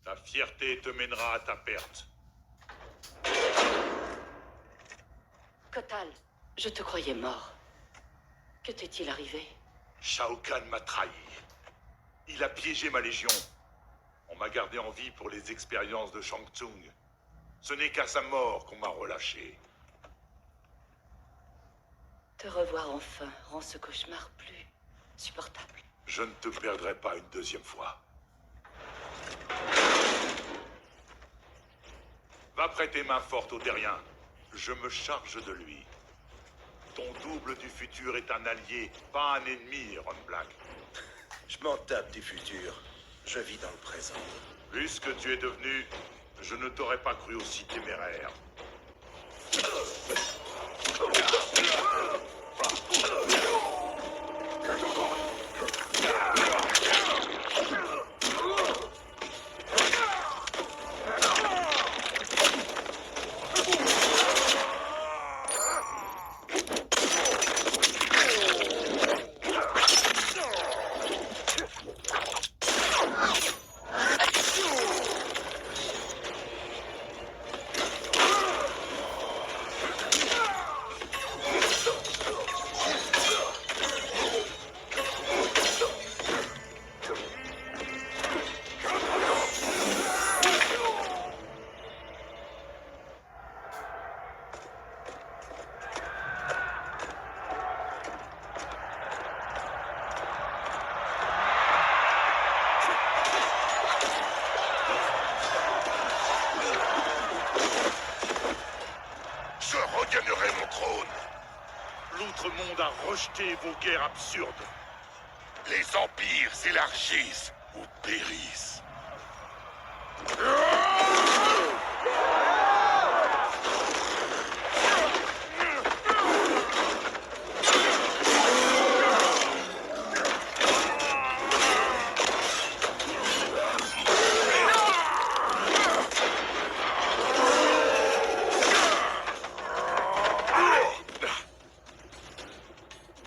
Ta fierté te mènera à ta perte. Kotal, je te croyais mort. Que t'est-il arrivé? Shao Kahn m'a trahi. Il a piégé ma légion. On m'a gardé en vie pour les expériences de Shang Tsung. Ce n'est qu'à sa mort qu'on m'a relâché. Te revoir enfin rend ce cauchemar plus supportable. Je ne te perdrai pas une deuxième fois. Va prêter main forte au terrien. Je me charge de lui. Ton double du futur est un allié, pas un ennemi, Ron Black. Je m'en tape du futur. Je vis dans le présent. Vu ce que tu es devenu, je ne t'aurais pas cru aussi téméraire. Regagnerai mon trône. L'outre-monde a rejeté vos guerres absurdes. Les empires s'élargissent ou périssent.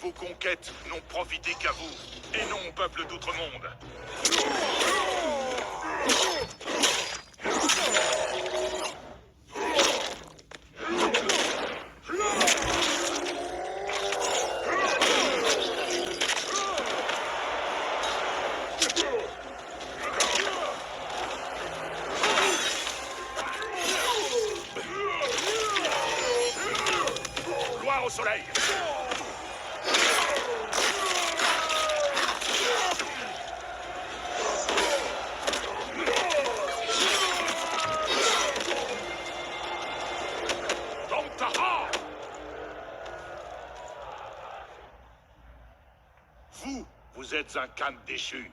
Vos conquêtes n'ont profité qu'à vous, et non au peuple d'Outre-Monde. Gloire au soleil! Vous êtes un Khan déchu.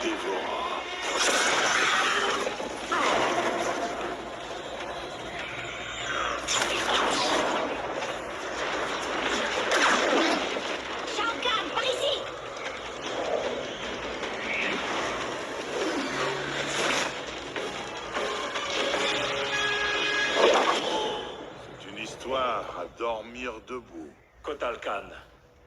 Dévorant. Shao Kahn, par ici! C'est une histoire à dormir debout. Kotal Kahn,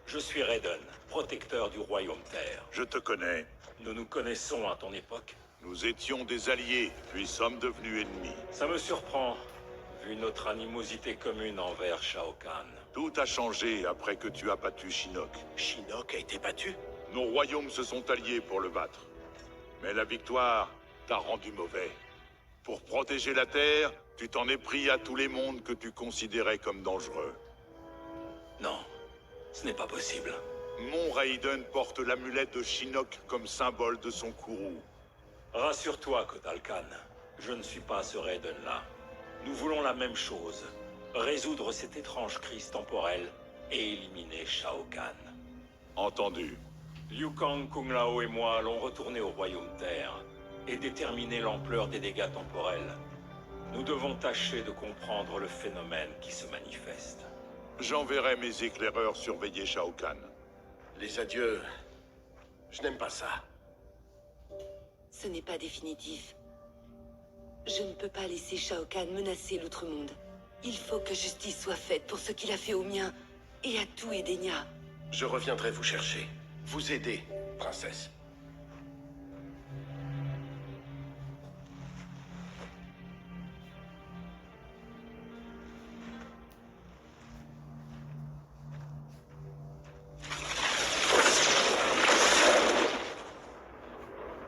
je suis Raiden, protecteur du Royaume Terre. Je te connais. Nous nous connaissons à ton époque. Nous étions des alliés, puis sommes devenus ennemis. Ça me surprend, vu notre animosité commune envers Shao Kahn. Tout a changé après que tu as battu Shinnok. Shinnok a été battu? Nos royaumes se sont alliés pour le battre. Mais la victoire t'a rendu mauvais. Pour protéger la Terre, tu t'en es pris à tous les mondes que tu considérais comme dangereux. Non, ce n'est pas possible. Mon Raiden porte l'amulette de Shinnok comme symbole de son courroux. Rassure-toi, Kotal Kahn. Je ne suis pas ce Raiden-là. Nous voulons la même chose. Résoudre cette étrange crise temporelle et éliminer Shao Kahn. Entendu. Liu Kang, Kung Lao et moi allons retourner au Royaume Terre et déterminer l'ampleur des dégâts temporels. Nous devons tâcher de comprendre le phénomène qui se manifeste. J'enverrai mes éclaireurs surveiller Shao Kahn. Les adieux... Je n'aime pas ça. Ce n'est pas définitif. Je ne peux pas laisser Shao Kahn menacer l'Outre-Monde. Il faut que justice soit faite pour ce qu'il a fait au mien et à tout Edenia. Je reviendrai vous chercher. Vous aider, princesse.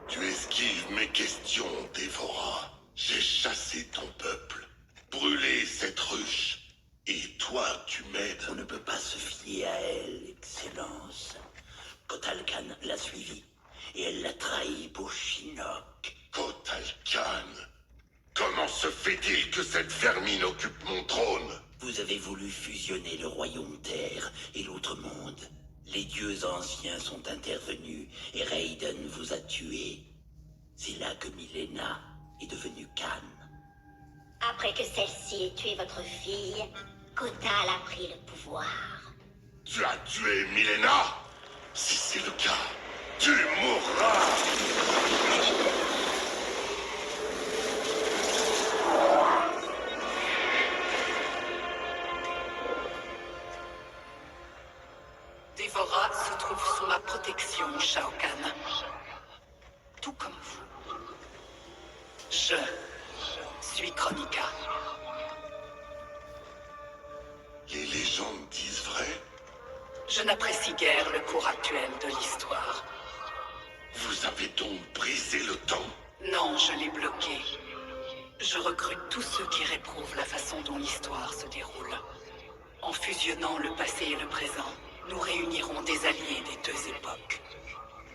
Tu esquives mes questions, Dévora. J'ai chassé ton peuple, brûlé cette ruche. Et toi, tu m'aides. On ne peut pas se fier à elle, Excellence. Kotal Kahn l'a suivie, et elle l'a trahi pour Shinnok. Kotal Kahn. Comment se fait-il que cette vermine occupe mon trône? Vous avez voulu fusionner le royaume terre et l'outre-monde. Les dieux anciens sont intervenus, et Raiden vous a tué. C'est là que Milena est devenue Kahn. Après que celle-ci ait tué votre fille, Kotal a pris le pouvoir. Tu as tué Milena? Si c'est le cas, tu mourras. Dévora se trouve sous ma protection, Shao Kahn. Tout comme vous. Je suis Kronika. Les légendes disent vrai? Je n'apprécie guère le cours actuel de l'histoire. Vous avez donc brisé le temps? Non, je l'ai bloqué. Je recrute tous ceux qui réprouvent la façon dont l'histoire se déroule. En fusionnant le passé et le présent, nous réunirons des alliés des deux époques.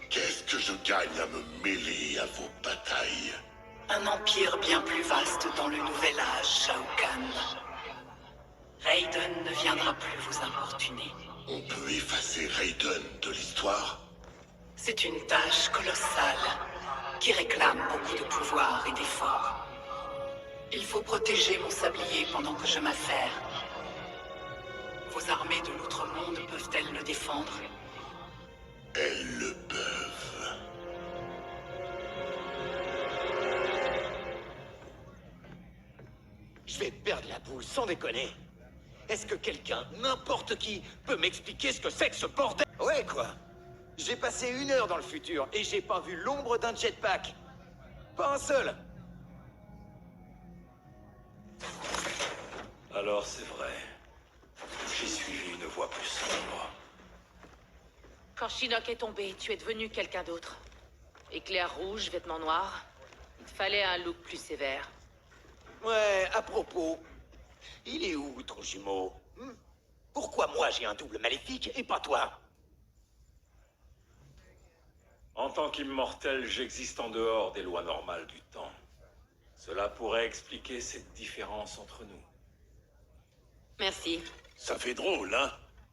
Qu'est-ce que je gagne à me mêler à vos batailles? Un empire bien plus vaste dans le nouvel âge, Shao Kahn. Raiden ne viendra plus vous importuner. On peut effacer Raiden de l'histoire? C'est une tâche colossale qui réclame beaucoup de pouvoir et d'efforts. Il faut protéger mon sablier pendant que je m'affaire. Vos armées de l'Outre-Monde peuvent-elles le défendre? Elles le peuvent. Je vais perdre la boule, sans déconner. Est-ce que quelqu'un, n'importe qui, peut m'expliquer ce que c'est que ce bordel? Ouais, quoi. J'ai passé 1 heure dans le futur et j'ai pas vu l'ombre d'un jetpack. Pas un seul. Alors c'est vrai. J'ai suivi une voie plus sombre. Quand Shinnok est tombé, tu es devenu quelqu'un d'autre. Éclair rouge, vêtements noirs. Il te fallait un look plus sévère. Ouais, à propos, il est où ton jumeau? Pourquoi moi j'ai un double maléfique et pas toi? En tant qu'immortel, j'existe en dehors des lois normales du temps. Cela pourrait expliquer cette différence entre nous. Merci. Ça fait drôle, hein,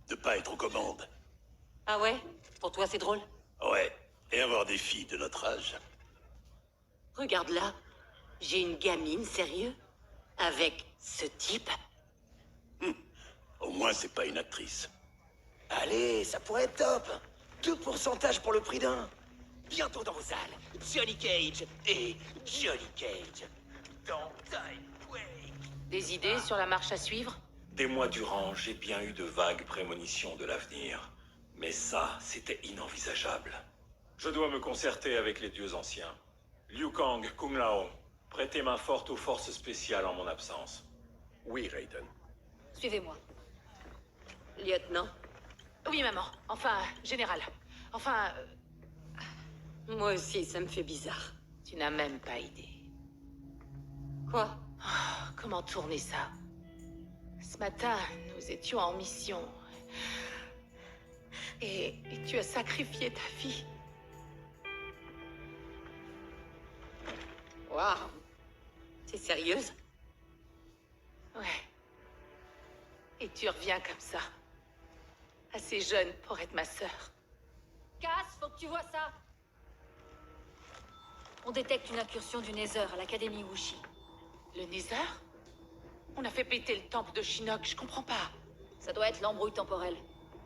de pas être aux commandes. Ah ouais? Pour toi, c'est drôle? Ouais, et avoir des filles de notre âge. Regarde là. J'ai une gamine, sérieux? Avec ce type? Au moins, c'est pas une actrice. Allez, ça pourrait être top. 2% pour le prix d'un. Bientôt dans vos salles, Johnny Cage et Johnny Cage. Dans Time Quake. Des idées sur la marche à suivre? Des mois durant, j'ai bien eu de vagues prémonitions de l'avenir. Mais ça, c'était inenvisageable. Je dois me concerter avec les dieux anciens. Liu Kang, Kung Lao, prêtez main forte aux forces spéciales en mon absence. Oui, Raiden. Suivez-moi. Lieutenant? Oui, maman. Enfin, général. Enfin, Moi aussi, ça me fait bizarre. tu n'as même pas idée. Quoi? Comment tourner ça? Ce matin, nous étions en mission. Et tu as sacrifié ta vie. Waouh! T'es sérieuse? Ouais. Et tu reviens comme ça. Assez jeune pour être ma sœur. Cass, faut que tu vois ça. On détecte une incursion du Nether à l'Académie Wuxi. Le Nether? On a fait péter le temple de Shinnok, je comprends pas. Ça doit être l'embrouille temporelle.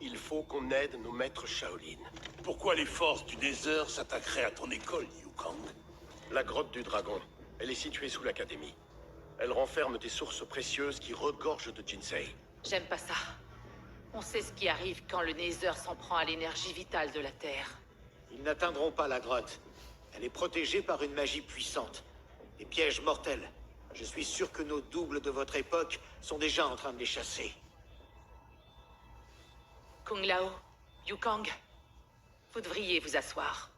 Il faut qu'on aide nos maîtres Shaolin. Pourquoi les forces du Nether s'attaqueraient à ton école, Liu Kang? La grotte du dragon. Elle est située sous l'académie. Elle renferme des sources précieuses qui regorgent de Jinsei. J'aime pas ça. On sait ce qui arrive quand le Nether s'en prend à l'énergie vitale de la Terre. Ils n'atteindront pas la grotte. Elle est protégée par une magie puissante. Des pièges mortels. Je suis sûr que nos doubles de votre époque sont déjà en train de les chasser. Kung Lao, Liu Kang, vous devriez vous asseoir.